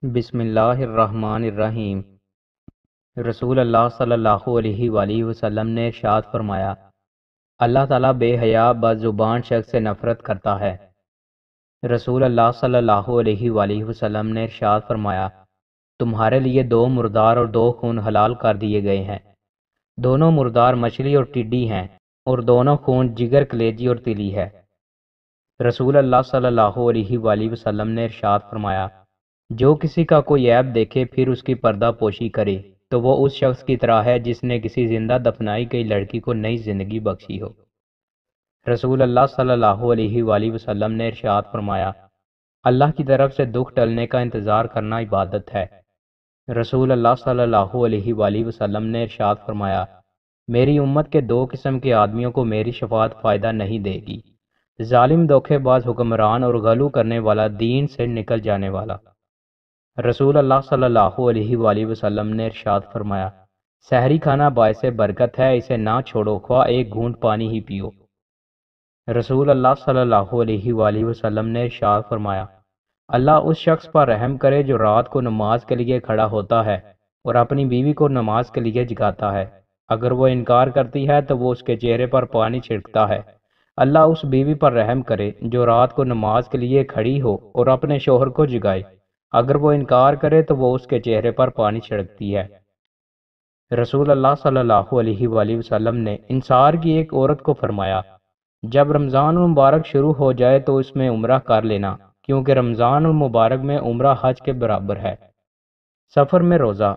بسم اللہ الرحمن الرحیم۔ رسول اللہ صلی اللہ علیہ وآلہ وسلم نے ارشاد فرمایا، اللہ تعالیٰ بے حیا بد زبان شخص سے نفرت کرتا ہے۔ رسول اللہ صلی اللہ علیہ وآلہ وسلم نے ارشاد فرمایا، تمہارے لیے 2 مردار اور 2 خون حلال کر دیے گئے ہیں۔ دونوں مردار مچھلی اور ٹڈی ہیں، اور دونوں خون جگر، کلیجی اور تیلی ہے۔ رسول اللہ صلی اللہ علیہ وآلہ وسلم نے ارشاد فرمایا، جو کسی کا کوئی عیب دیکھے پھر اس کی پردہ پوشی کرے تو وہ اس شخص کی طرح ہے جس نے کسی زندہ دفنائی گئی لڑکی کو نئی زندگی بخشی ہو۔ رسول اللہ صلی اللہ علیہ وآلہ وسلم نے ارشاد فرمایا، اللہ کی طرف سے دکھ ٹلنے کا انتظار کرنا عبادت ہے۔ رسول اللہ صلی اللہ علیہ وآلہ وسلم نے ارشاد فرمایا، میری امت کے 2 قسم کے آدمیوں کو میری شفاعت فائدہ نہیں دے گی، ظالم دھوکے باز حکمران اور غلو کرنے والا، دین سے نکل جانے والا۔ رسول اللہ صلی اللہ علیہ وآلہ وسلم نے ارشاد فرمایا، سحری کھانا باعث برکت ہے، اسے نہ چھوڑو، خواہ ایک گھونٹ پانی ہی پیو۔ رسول اللہ صلی اللہ علیہ وآلہ وسلم نے ارشاد فرمایا، اللہ اس شخص پر رحم کرے جو رات کو نماز کے لیے کھڑا ہوتا ہے اور اپنی بیوی کو نماز کے لیے جگاتا ہے۔ اگر وہ انکار کرتی ہے تو وہ اس کے چہرے پر پانی چھڑکتا ہے۔ اللہ اس بیوی پر رحم کرے جو رات کو نماز کے لیے کھڑی ہو اور اپنے شوہر کو جگائے۔ اگر وہ انکار کرے تو وہ اس کے چہرے پر پانی چھڑکتی ہے۔ رسول اللہ صلی اللہ علیہ وآلہ وسلم نے انصار کی ایک عورت کو فرمایا، جب رمضان المبارک شروع ہو جائے تو اس میں عمرہ کر لینا، کیونکہ رمضان المبارک میں عمرہ حج کے برابر ہے۔ سفر میں روزہ۔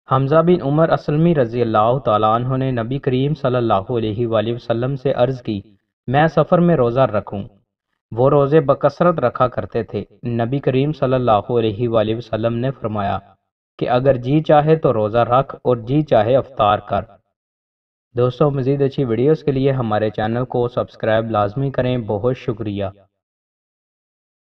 حمزہ بن عمر اسلمی رضی اللہ تعالیٰ عنہ نے نبی کریم صلی اللہ علیہ وآلہ وسلم سے عرض کی، میں سفر میں روزہ رکھوں۔ وہ روزے بکثرت رکھا کرتے تھے۔ نبی کریم صلی اللہ علیہ وآلہ وسلم نے فرمایا کہ اگر جی چاہے تو روزہ رکھ اور جی چاہے افطار کر۔ دوستو، مزید اچھی ویڈیوز کے لیے ہمارے چینل کو سبسکرائب لازمی کریں۔ بہت شکریہ۔